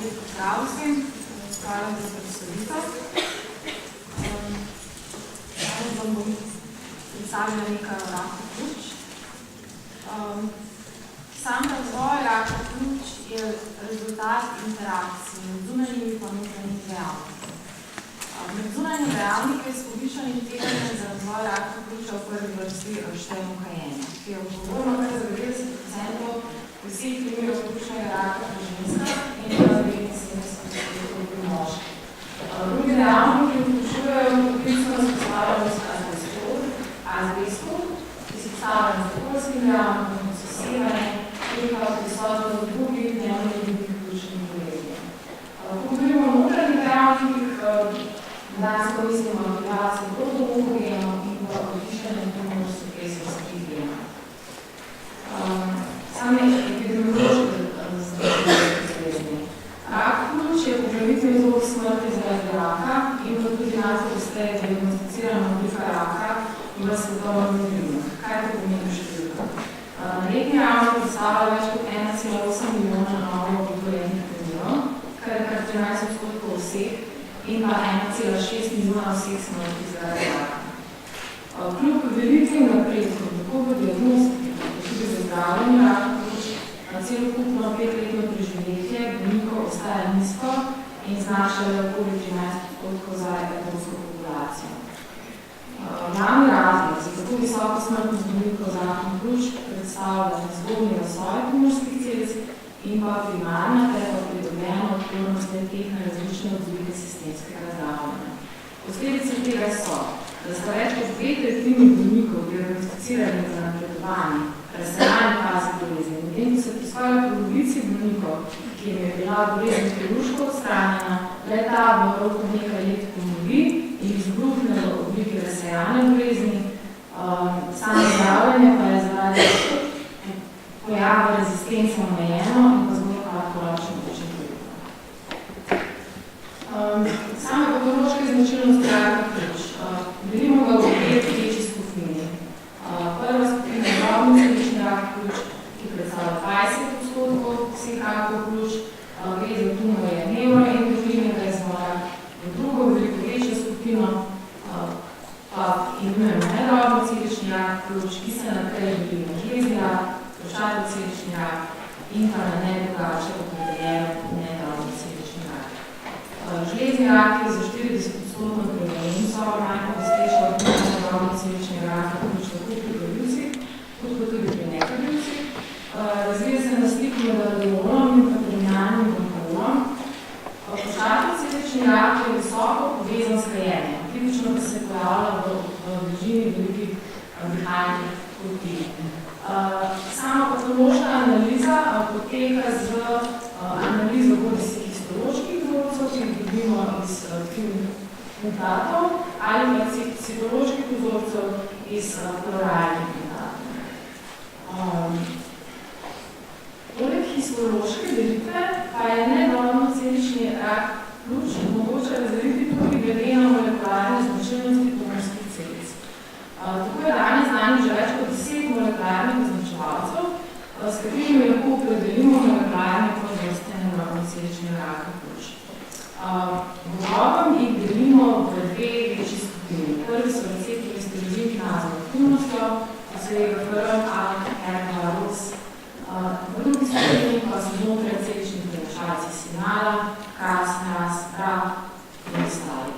Zdravo vsem, hvala za predstavitev. Danes vam bom predstavila nekaj o raku pljuč. Sam razvoj raka pljuč je rezultat interakcije med zunanjimi in notranjimi dejavniki. Med zunanjimi dejavniki je s povišanim tveganjem za razvoj raka pljuča v prvi vrsti štejemo kajenje, ki je odgovorno kar za 90% vseh primerov pljučnega raka pri ženskah in 79% pri moških. Drugi dejavniki vključujejo poklicno izpostavljenost azbestu, izpostavljenost okoljskim dejavnikom, sesevanje in pa prisotnost drugih dnevnih pljučnih bolezni. Ko govorimo o notranjih dejavnikih, danes mislimo o aktivaciji protomogenov in pa o višanju tumorsupresorskih genov. Same epidemiološke bolezni. Rak pljuč je poglavitni vzrok smrti zaradi raka in pa tudi najpogosteje diagnosticirana oblika raka v svetovnem merilu. Kaj to pomeni številka? Na letni ravni predstavlja več kot 1,8 milijona novo obolenih primerov, kar je kar 13% vseh in pa 1,6 milijona vseh smrti zaradi raka. Kljub velikim napredkom, tako v diagnostiki, tudi v zdravljenju raka pljuč, celokupno 5-letno preživetje bolnikov ostaja nizko in znaša le okoli 13% za evropsko populacijo. Glavni razlog za tako visoko smrtnost bolnikov z rakom pljuč predstavlja zgodnji razvoj tumorskih celic in pa primarna ter pa pridobljena odpornost teh na različne oblike sistemskega zdravljenja. Posledice tega so, da sta več kot 2/3 bolnikov diagnosticirani za napredovanje, razsejalne faze bolezni, medtem ko se pri skoraj polovici bolnikov, ki jim je bila bolezen kirurško odstranjena, le-ta v roku nekaj let ponovi in izbruhne v obliki razsejalne bolezni. Samo zdravljenje pa je zaradi pojava rezistence omejeno in pa zelo kratkoročno učinkovito. Same patološke značilnosti raka pljuč. Delimo ga v dve večji skupini. Prva skupina je drobni celični rak pljuč, ki predstavlja 20% vseh rakov pljuč, gre za tumorje neuroendokrinega izvora. V drugo veliko večjo skupino pa imenujemo nedrobni celični rak pljuč, ki se naprej deli na žlezni rak, prostatocelični rak in pa na nedrugače opredeljeno nedrobni celični rak. Žlezni rak je za 40% prevalenco najpogostejša oblika nedrobni celičnega raka pljuč tako pri kadilcih, kot tudi pri nekadilcih. Razvija se na sliku med alveolom in pa terminalnim bronhiolom. Prostatocelični rak je visoko povezan s kajenjem, tipično pa se pojavlja v bližini velikih dihalnih poti. Sama patološka analiza poteka z analizo bodisi histoloških vzorcev, ki jih dobimo iz tkivnih implantov, ali pa citoloških vzorcev iz pluralnih implantov. Poleg histološke delitve pa je nedrobnocelični rak pljuč mogoče razdeliti tudi glede na molekularne značilnosti tumorskih celic. Tako je danes znanih že več kot 10 molekularnih označevalcev, s katerimi lahko opredelimo molekularne podvrste nedrobnoceličnega raka pljuč. V drobnem jih delimo v dve večji skupini. Prvi so receptorji s telozinkinazno aktivnostjo, to se je GFR, ALK, RK-ROS. V drugi skupini pa so znotraj celični prenašalci signala, KAS, NAS, RAP in ostali.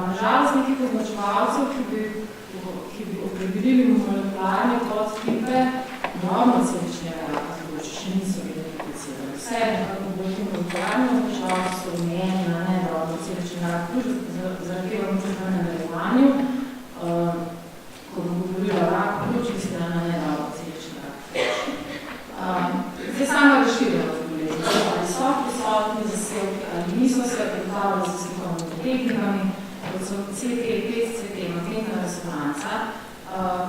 Nažalost, nekih označevalcev, ki bi opredelili molekularne podtipe drobnoceličnega raka pljuč, še niso identificirani. Vse nekako bolj ti molekularni označevalci so omejeni na nedrobnocelični rak pljuč, zaradi tega možno v nadaljevanju, ko bom govorila o raku pljuč, mislim na nedrobnocelični rak pljuč. Zdaj sama razširjenost bolezni, ali so prisotni zasevki, ali niso se predstavljali z slikovnimi tehnikami, kot so CT, PET-CT, magnetna resonanca,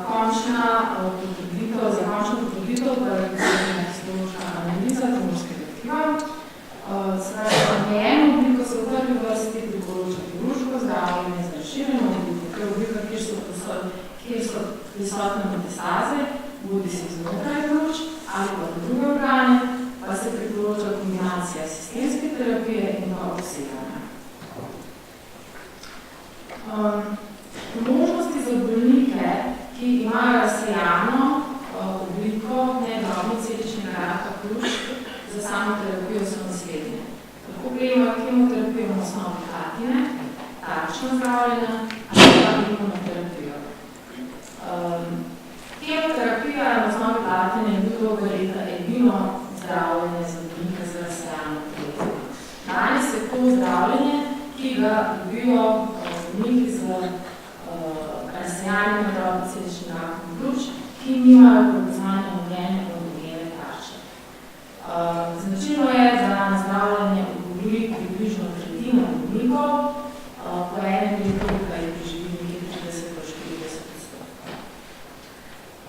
končna potrditev, za končno potrditev pa je histološka analiza tumorskega tkiva. Omejeno obliko se v prvi vrsti priporoča kirurško zdravljenje z razširjeno obliko, to je oblika, kjer so prisotne metastaze, bodisi znotraj pljuč ali pa v druge organe, pa se priporoča kombinacija sistemske razsejano obliko nedrobnih celičnega raka pljuč za samoterapijo so naslednje. Lahko prejemajo kemoterapijo na osnovi platine, tarčno zdravljena ali pa imunoterapijo. Kemoterapija na osnovi platine je bil dolga leta edino zdravljenje za bolnike z razsejano pljuč. Danes je to zdravljenje, ki ga dobijo bolniki z razsejanim nedrobnim celičnim rakom pljuč, ki nimajo prepoznane omejene homogene tarče. Značilno je, da na zdravljenje odgovori približno tretjina bolnikov, po enem letu pa jih preživi nekje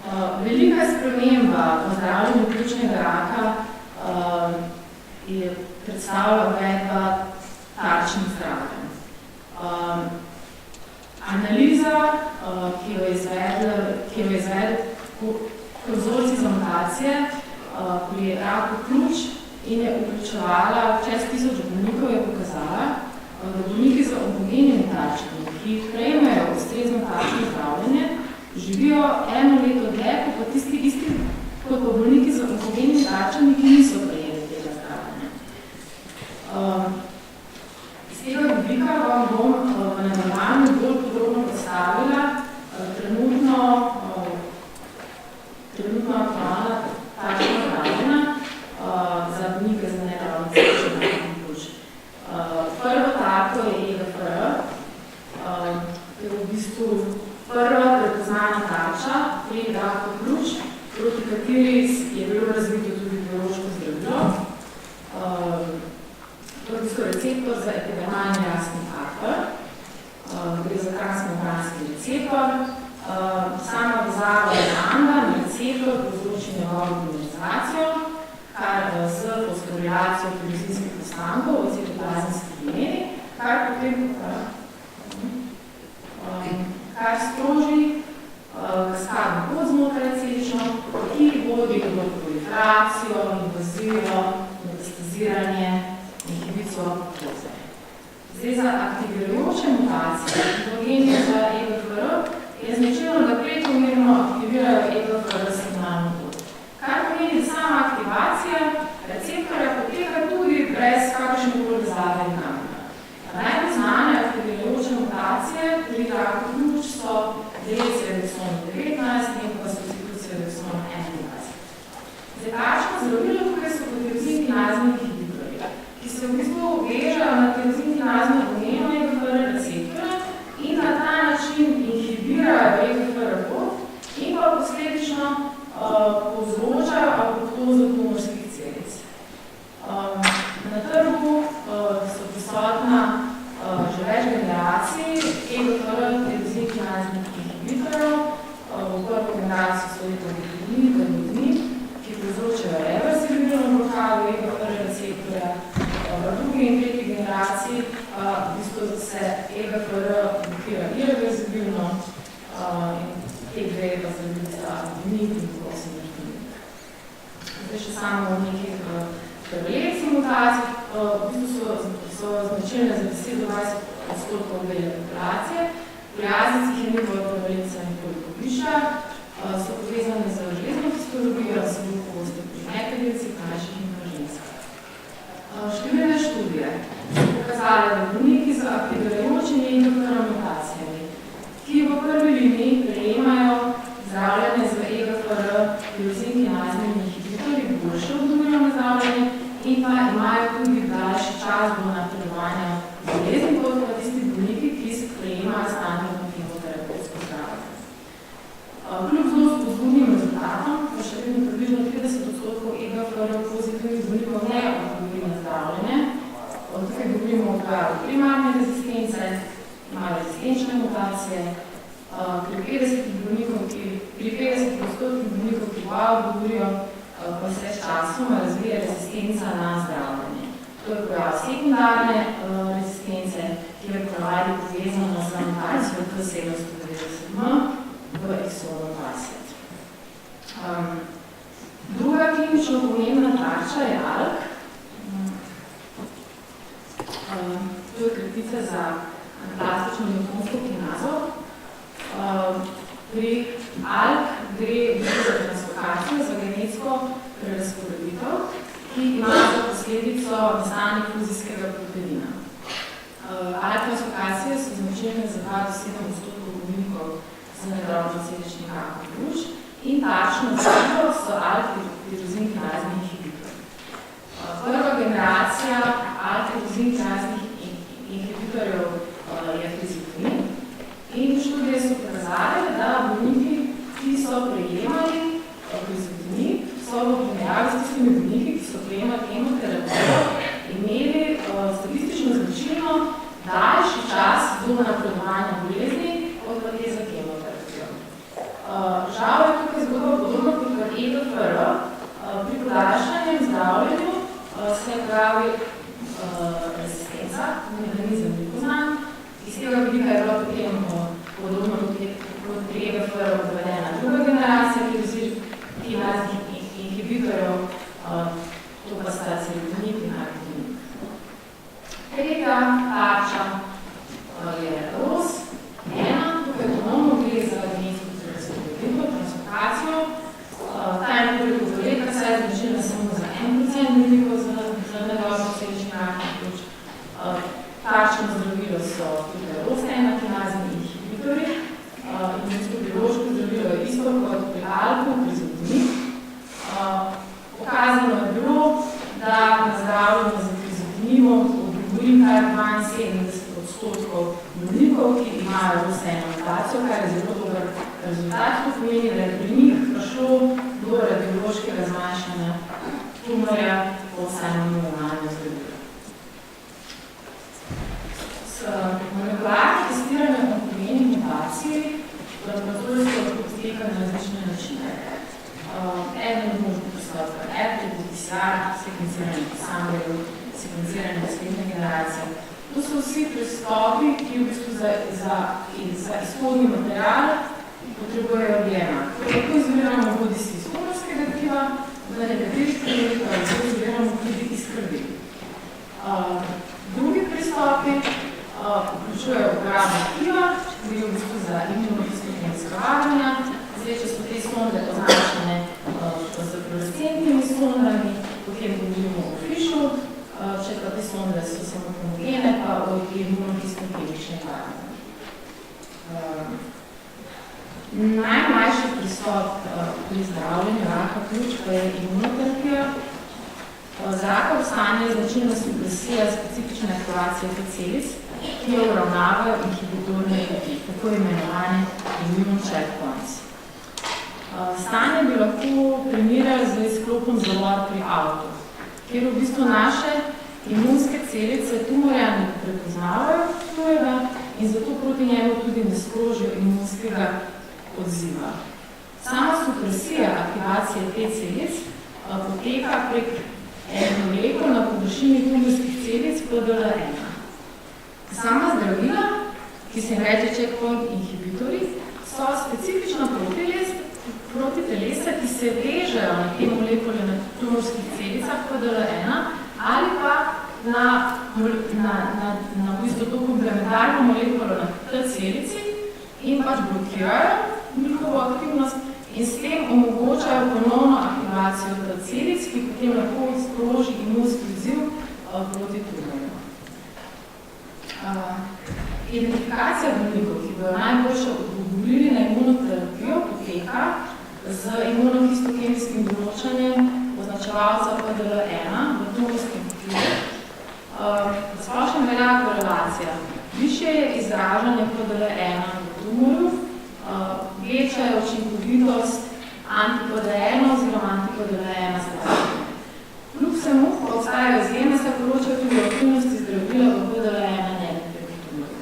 30–40%. Velika sprememba v zdravljenju pljučnega raka je predstavlja uvedba tarčnih zdravljenj. Analiza, ki jo je izvedel konzorcij za mutacije pri raku pljuč in je vključevala 6.000 bolnikov, je pokazala, da bolniki z onkogenimi tarčami, ki prejmejo ustrezno tarčno zdravljenje, živijo eno leto dlje, kot pa bolniki z onkogenimi tarčami, ki niso prejeli tega zdravljenja. Iz tega vidika vam bom v nadaljevanju bolj podrobno predstavila trenutno aktualna tarčna zdravljenja za bolnike z nedrobnim celičnim rakom pljuč. Prvo tako je EGFR, ki je v bistvu prva prepoznana tarča pri raku pljuč, proti kateri je bilo razvito tudi biološko zdravilo. To je v bistvu receptor za epidermalni rastni faktor, gre za transmembranski receptor. Sama vezava je anda na receptor povzroči njegovo dimerizacijo, kar z fosforilacijo pirozinskih ostankov v citoplazmski veni, kar sproži kaskadno pot znotraj celično, ki vodi v proliferacijo, invazijo, metastaziranje, inhibicijo apoptoze. Zdaj, za aktivirajoče mutacije, v genu za EGFR, je značilno, da prekomerno aktivirajo EGFR signalno pot. Kar pomeni, da sama aktivacija receptorja poteka tudi brez kakršnekoli vezave in namena. Najbolj znane aktivirajoče mutacije pri raku pljuč so delecija-redokson 19 in pa substitucija-redokson 21. Zdaj, takšno zdravilo tukaj so tirozin kinazne inhibitorji, ki se v bistvu vežejo na tirozin kinazne domeno EGFR receptorja in na ta način inhibirajo EGFR pot in pa posledično povzročajo apoptozo tumorskih celic. Na trgu so prisotna že več generacij EGFR tirozin kinaznih inhibitorjev. V prvo generaciju so etogliflozini, ki povzročajo reversibilno blokado EGFR receptorja. V drugi in tretji generaciji v bistvu se EGFR blokira irreversibilno in te dve pa zdravita nik in prosimertinik. Zdaj še samo v nekih prevaljenci mutacij, v bistvu so značilne za 10–20% bele populacije. Pri azijskih je njihova prevaljenca nekoliko višja, so povezane z železno fisiologijo, so bolj pogoste pri nekadilcih, mlajših in pa ženskah. Številne študije so pokazale, da bolniki z aktivirajočimi EGFR mutacijami, ki v prvi liniji prejemajo zdravljenje z EGFR tirozin kinaznimi inhibitorji, boljše odgovorijo na zdravljenje in pa imajo tudi daljši čas do napredovanja bolezni, kot pa tisti bolniki, ki prejemajo standardno kemoterapevtsko zdravljenje. Kljub zelo spodbudnim rezultatom, pa še vedno približno 30% EGFR pozitivnih bolnikov ne odgovori na zdravljenje. Tukaj govorimo o pojavu primarne rezistence, imajo rezistenčne mutacije. Pri 50% bolnikov, ki pojav odgovorijo, pa se s časoma razvije rezistenca na zdravljenje. To je pojav sekundarne rezistence, ki je ponavadi povezana z mutacijo T790M v exonu 20. Druga klinično pomembna tarča je ALK. To je kratica za anaplastično nukleonsko kinazo. Pri ALK gre za translokacijo, za genetsko prerazporeditev, ki ima za posledico nastanek fuzijskega proteina. Alt-translokacije so značilne za 2-7% bolnikov z nedrobnoceličnim rakom pljuč in takšno zelo so alt-tirozin kinaznih inhibitorjev. Prva generacija alt-tirozin kinaznih inhibitorjev je frizofin in študije so pokazali, da bolniki, ki so prejemali frizofin, so v primerjavi s tistimi bolniki, ki so prejemali kemoterapijo, imeli statistično značilno daljši čas do napredovanja bolezni od pa te za kemoterapijo. Žal je tukaj zgodba podobno kot v EDFR. Pri podaljšanjem zdravljenju se pravi rezistenca, mehanizem ni poznan. Iz tega vidika je bilo potem podobno kot pri EDFR uvedena druga generacija kinaznih inhibitorjev, to pa sta celitonid in arginid. Tretja tarča je ROS1, tukaj ponovno gre za genetsko prerazporeditev, translokacijo. Ta je nekoliko velika, saj je značilna samo za 1% bolnikov z nedrobnoceličnim rakom pljuč. Tarčno zdravilo so tukaj ROS1 kinazni inhibitorji in biološko zdravilo je isto kot pri alku, pri zotonid. Pokazano je bilo, da na zdravljenje za prizotonivom odgovori kar 72% bolnikov, ki imajo ROS1 mutacijo, kar je zelo dober rezultat. To pomeni, da je pri njih prišlo do radiološkega zmanjšanja tumorja po samem normalnem zdravilu. S molekularnim testiranjem onkogenih mutacij laboratorijsko lahko poteka na različne načine. Eden od možnih pristopov je PCR, sekvenciranje samplerjev, sekvenciranje naslednje generacije. To so vsi pristopi, ki v bistvu za izhodni material potrebujejo gena. Lahko izoliramo bodisi iz tumorskega tkiva, v nekaterih primerih pa lahko izoliramo tudi iz krvi. Drugi pristopi vključujejo uporabo tkiva, gre v bistvu za imunohistogenska vaganja. Zdaj, če so te sonde označene z fluorescentnimi sondami, potem govorimo o fishu, če pa te sonde so samo homogene, pa o imunohistogenične vaganje. Najmlajši pristop pri zdravljenju raka pljuč pa je imunoterapija. Za rakavo stanje je značilna supresija specifične aktivacije teh celic, ki jo uravnavajo inhibitorne poti, tako imenovane immune checkpoints. Stanje bi lahko primerjali z izklopom zavor pri avtu, kjer v bistvu naše imunske celice tumorja ne prepoznavajo tujega in zato proti njemu tudi ne sprožijo imunskega odziva. Sama supresija aktivacije te celic poteka prek eno molekul na površini tumorskih celic PDL1. Sama zdravila, ki se jim reče checkpoint inhibitorji, so specifična protitelesa, ki se vežejo na te molekule na tumorskih celicah PDL1 ali pa na v bistvu to komplementarno molekulo na T celici in pač blokirajo njihovo aktivnost in s tem omogočajo ponovno aktivacijo T celic, ki potem lahko sproži imunski odziv proti tumorju. Identifikacija bolnikov, ki bojo najboljše odgovorili na imunoterapijo, poteka z imunohistokemijskim določanjem označevalca PDL1 v tumorskem tkivu. Splošno velja korelacija. Višje je izražanje PDL1 v tumorju, večja je učinkovitost anti-PDL1 oziroma anti-PDL1 zdravljenja. Kljub vsemu pa obstajajo izjeme, se poročajo tudi o aktivnosti zdravila v PDL1 negativnih tumorjev.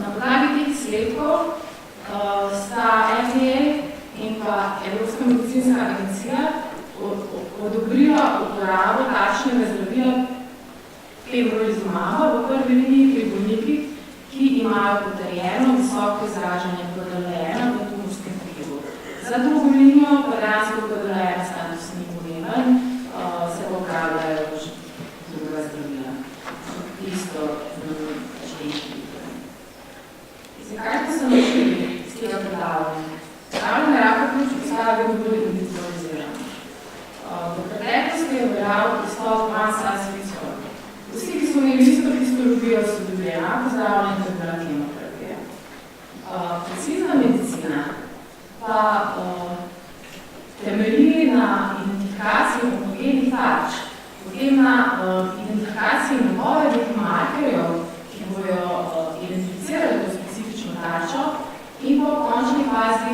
Na podlagi teh izsledkov sta FDA in pa Evropska medicinska agencija odobrila uporabo takšnega zdravila pembrolizumaba v prvi liniji pri bolnikih, ki imajo potrjeno visoko izražanje PDL1 v tumorskem tkivu. Za drugo linijo pa dejansko PDL1 status ni pomemben, se pa uporabljajo druga zdravila. Isto štejki. Zakaj smo se naučili iz tega predavanja? Zdravljenje vedno bolj individualizirano. V preteklosti je veljal pristop one size fits all. Vsi, ki so imeli isto histologijo, so bili enako zdravljeni, to je bila kemoterapija. Precizna medicina pa temelji na identifikaciji homogenih tarč, potem na identifikaciji napovednih markerjev, ki bojo identificirali to specifično tarčo, in po končni fazi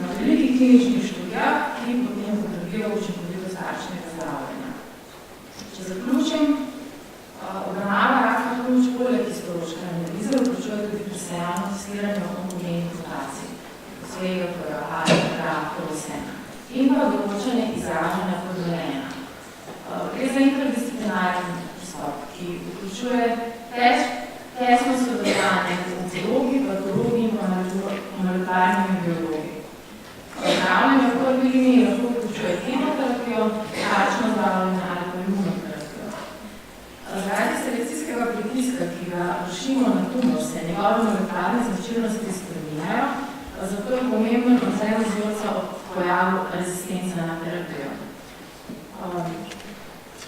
na velikih kliničnih študijah, ki potem potrdijo učinkovitost tarčnega zdravljenja. Če zaključim, obravnava raka pljuč poleg histološke analize vključuje tudi presejano testiranje homogenih mutacij, posebej prolosena, in pa določanje izražanja podvojena. Gre za interdisciplinarni pristop, ki vključuje tesno sodelovanje z onkologi, patologi in molekularnimi biologi. Zdravljenje v prvi liniji lahko vključuje kemoterapijo, tarčno zdravljenje ali pa imunoterapijo. Zaradi selekcijskega pritiska, ki ga vršimo na tumor, se njegove molekularne značilnosti spreminjajo, zato je pomemben odvzem vzorca ob pojavu rezistence na terapijo.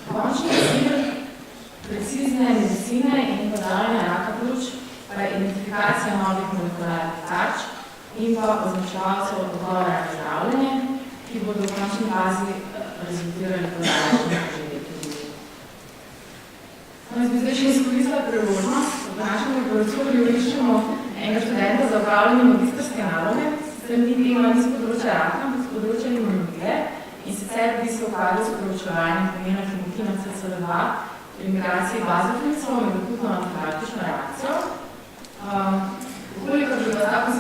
Končni cilj precizne medicine in podavljanja raka pljuč pa je identifikacija novih molekularnih tarč in pa označevalcev odgovora na zdravljenje, ki bodo v končni fazi rezultirali podavljanje živeti. Jaz bi zdaj še izkoristila priložnost, v našem laboratoriju iščemo enega študenta za upravljanje magistrske naloge, sicer ni tema ni z področja raka, ampak z področja imunologije, in sicer bi se ukvarjal s proučevanjem pomena hemokina CCL2 pri migraciji bazofilcev med akutno anafilaktično reakcijo. Koliko bi vas tako